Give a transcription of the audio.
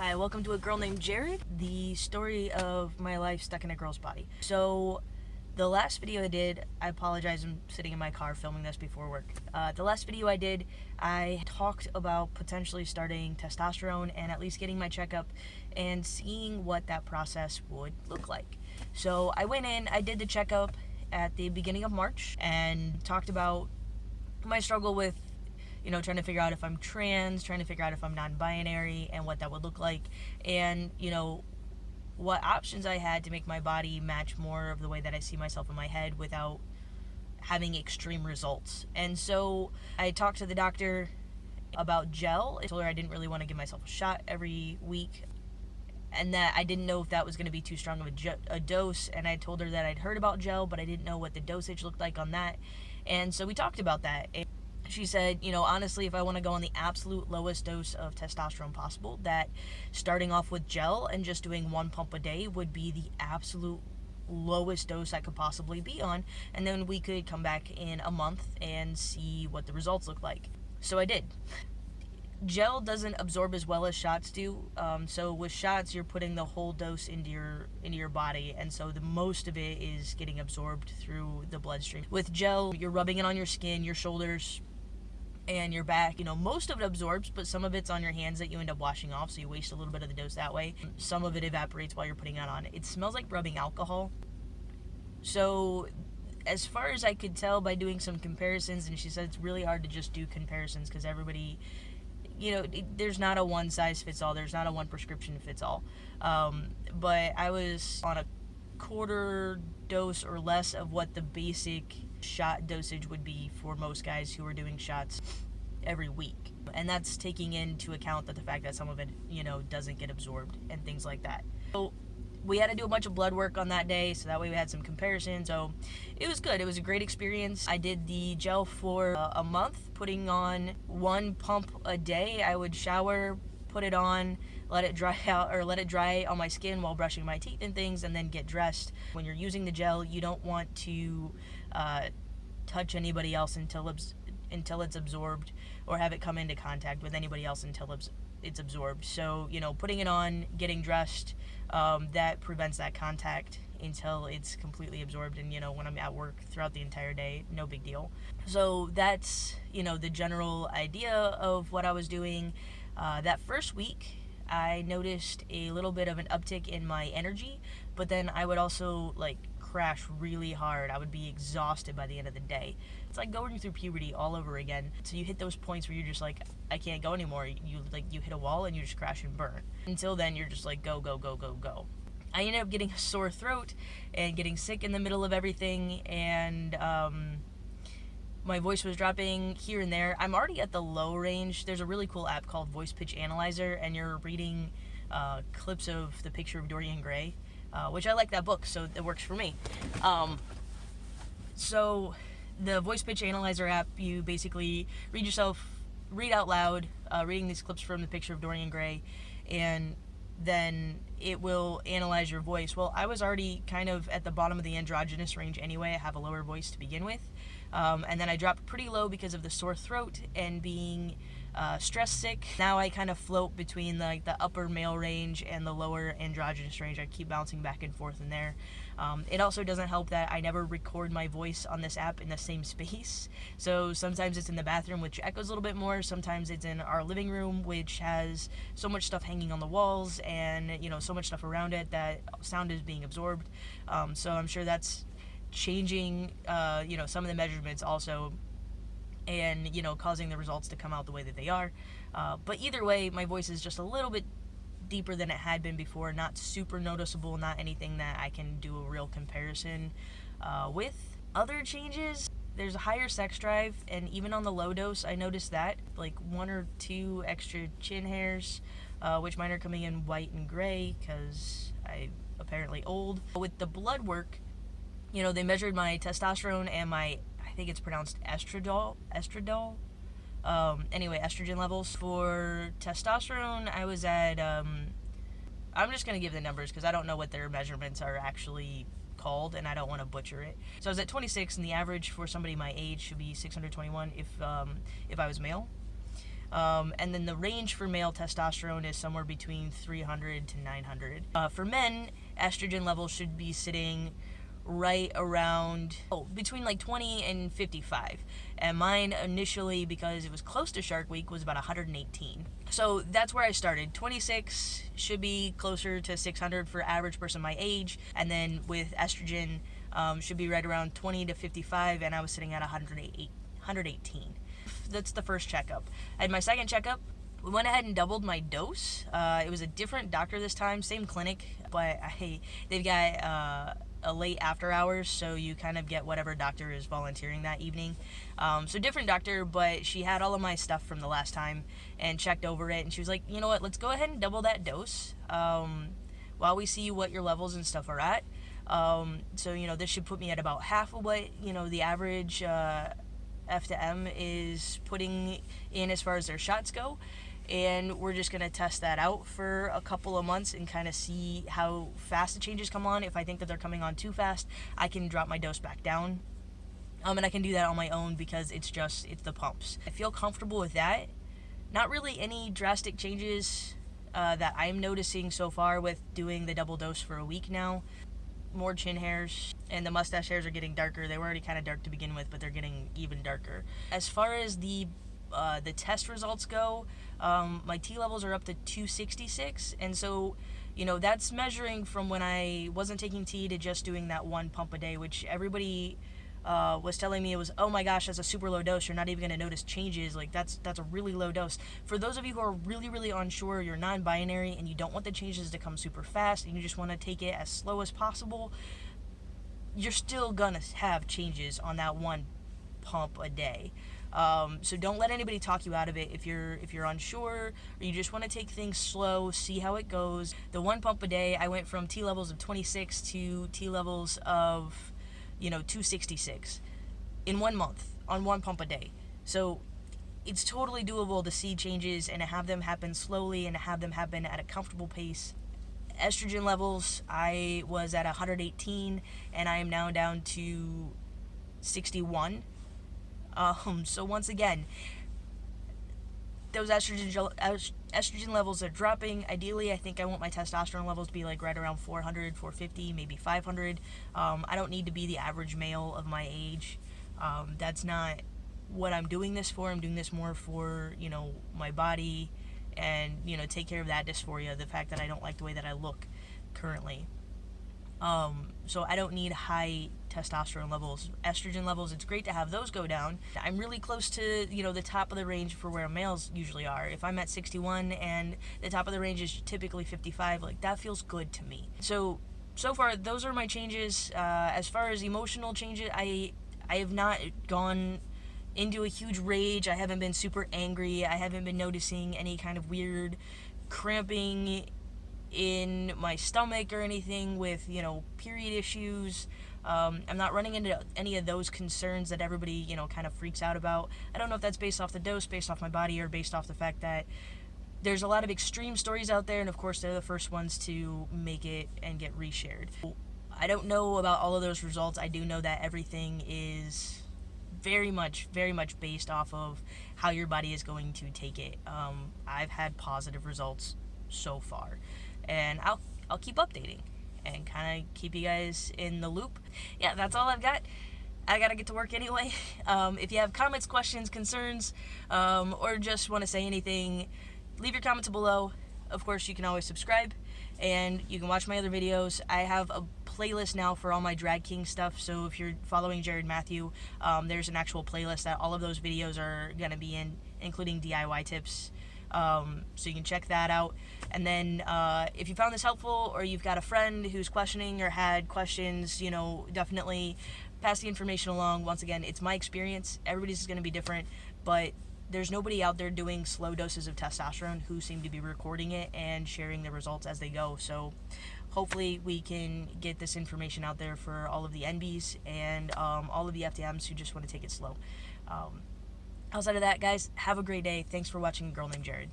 Hi, welcome to A Girl Named Jared, the story of my life stuck in a girl's body. So, the last video I did, I apologize, I'm sitting in my car filming this before work. The last video I did, I talked about potentially starting testosterone and at least getting my checkup and seeing what that process would look like. So, I went in, I did the checkup at the beginning of March and talked about my struggle with trying to figure out if I'm trans, trying to figure out if I'm non-binary and what that would look like, and, what options I had to make my body match more of the way that I see myself in my head without having extreme results. And so I talked to the doctor about gel. I told her I didn't really want to give myself a shot every week and that I didn't know if that was going to be too strong of a dose, and I told her that I'd heard about gel, but I didn't know what the dosage looked like on that. And so we talked about that. She said, honestly, if I want to go on the absolute lowest dose of testosterone possible, that starting off with gel and just doing 1 pump a day would be the absolute lowest dose I could possibly be on, and then we could come back in a month and see what the results look like. So I did. Gel doesn't absorb as well as shots do, so with shots you're putting the whole dose into your body, and so the most of it is getting absorbed through the bloodstream. With gel, you're rubbing it on your skin, your shoulders, and your back. Most of it absorbs, but some of it's on your hands that you end up washing off, so you waste a little bit of the dose that way. Some of it evaporates while you're putting it on. It smells like rubbing alcohol. So as far as I could tell by doing some comparisons, and she said it's really hard to just do comparisons because everybody, there's not a one size fits all, there's not a one prescription fits all. But I was on a quarter dose or less of what the basic shot dosage would be for most guys who are doing shots every week. And that's taking into account the fact that some of it, doesn't get absorbed and things like that. So we had to do a bunch of blood work on that day, so that way we had some comparisons. So it was good. It was a great experience. I did the gel for a month, putting on 1 pump a day. I would shower, put it on, let it dry out, or let it dry on my skin while brushing my teeth and things, and then get dressed. When you're using the gel, you don't want to touch anybody else until it's absorbed, or have it come into contact with anybody else until it's absorbed. So, putting it on, getting dressed, that prevents that contact until it's completely absorbed. And, when I'm at work throughout the entire day, no big deal. So that's, the general idea of what I was doing. That first week, I noticed a little bit of an uptick in my energy, but then I would also, crash really hard. I would be exhausted by the end of the day. It's like going through puberty all over again. So you hit those points where you're just like, I can't go anymore. You hit a wall and you just crash and burn. Until then, you're just like, go, go, go, go, go. I ended up getting a sore throat and getting sick in the middle of everything, and my voice was dropping here and there. I'm already at the low range. There's a really cool app called Voice Pitch Analyzer, and you're reading clips of The Picture of Dorian Gray, which I like that book, so it works for me. So the Voice Pitch Analyzer app, you basically read out loud, reading these clips from The Picture of Dorian Gray, and then it will analyze your voice. Well, I was already kind of at the bottom of the androgynous range anyway. I have a lower voice to begin with. And then I dropped pretty low because of the sore throat and being stress sick. Now I kind of float between the upper male range and the lower androgynous range. I keep bouncing back and forth in there. It also doesn't help that I never record my voice on this app in the same space. So sometimes it's in the bathroom, which echoes a little bit more. Sometimes it's in our living room, which has so much stuff hanging on the walls and, so much stuff around it that sound is being absorbed. So I'm sure that's changing, some of the measurements also, and, causing the results to come out the way that they are. But either way, my voice is just a little bit deeper than it had been before. Not super noticeable, not anything that I can do a real comparison with. Other changes, there's a higher sex drive, and even on the low dose, I noticed that, 1 or 2 extra chin hairs, which mine are coming in white and gray, because I'm apparently old. With the blood work, they measured my testosterone and my, I think it's pronounced estradiol. Estrogen levels. For testosterone, I was at, I'm just going to give the numbers because I don't know what their measurements are actually called, and I don't want to butcher it. So I was at 26, and the average for somebody my age should be 621 if I was male. And then the range for male testosterone is somewhere between 300 to 900. For men, estrogen levels should be sitting right around between like 20 and 55, and mine initially, because it was close to Shark Week, was about 118. So that's where I started. 26 should be closer to 600 for average person my age, and then with estrogen should be right around 20 to 55, and I was sitting at 118. That's the first checkup. I had my second checkup. We went ahead and doubled my dose. It was a different doctor this time, same clinic, but they've got a late after hours, so you kind of get whatever doctor is volunteering that evening. So different doctor, but she had all of my stuff from the last time and checked over it, and she was like, you know what, let's go ahead and double that dose while we see what your levels and stuff are at. So, this should put me at about half of what, the average F to M is putting in as far as their shots go. And we're just going to test that out for a couple of months and kind of see how fast the changes come on. If I think that they're coming on too fast, I can drop my dose back down. And I can do that on my own because it's the pumps. I feel comfortable with that. Not really any drastic changes that I'm noticing so far with doing the double dose for a week now. More chin hairs, and the mustache hairs are getting darker. They were already kind of dark to begin with, but they're getting even darker. As far as the test results go, my T levels are up to 266, and so that's measuring from when I wasn't taking T to just doing that one pump a day, which everybody was telling me it was, oh my gosh, that's a super low dose, you're not even going to notice changes, like that's a really low dose. For those of you who are really, really unsure, you're non-binary and you don't want the changes to come super fast and you just want to take it as slow as possible, you're still gonna have changes on that one pump a day. So don't let anybody talk you out of it. If you're unsure or you just want to take things slow, see how it goes. The one pump a day, I went from T levels of 26 to T levels of 266 in 1 month on one pump a day. So it's totally doable to see changes and to have them happen slowly and to have them happen at a comfortable pace. Estrogen levels, I was at 118 and I am now down to 61. So once again, those estrogen levels are dropping. Ideally, I think I want my testosterone levels to be like right around 400, 450, maybe 500. I don't need to be the average male of my age. That's not what I'm doing this for. I'm doing this more for, my body and, take care of that dysphoria, the fact that I don't like the way that I look currently. So I don't need high testosterone levels. Estrogen levels, it's great to have those go down. I'm really close to, the top of the range for where males usually are. If I'm at 61 and the top of the range is typically 55, like that feels good to me. So far, those are my changes. As far as emotional changes, I have not gone into a huge rage. I haven't been super angry. I haven't been noticing any kind of weird cramping in my stomach or anything with, period issues. I'm not running into any of those concerns that everybody, kind of freaks out about. I don't know if that's based off the dose, based off my body, or based off the fact that there's a lot of extreme stories out there, and of course they're the first ones to make it and get reshared. I don't know about all of those results. I do know that everything is very much based off of how your body is going to take it. I've had positive results so far, and I'll keep updating and kind of keep you guys in the loop. Yeah, that's all I've got. I gotta get to work anyway. If you have comments, questions, concerns, or just want to say anything, leave your comments below. Of course, you can always subscribe, and you can watch my other videos. I have a playlist now for all my Drag King stuff, so if you're following Jared Matthew, there's an actual playlist that all of those videos are gonna be in, including DIY tips. So you can check that out. And then if you found this helpful, or you've got a friend who's questioning or had questions, definitely pass the information along. Once again, it's my experience. Everybody's is going to be different, but there's nobody out there doing slow doses of testosterone who seem to be recording it and sharing the results as they go. So hopefully we can get this information out there for all of the NBs and all of the FTMs who just want to take it slow. Outside of that, guys, have a great day. Thanks for watching A Girl Named Jared.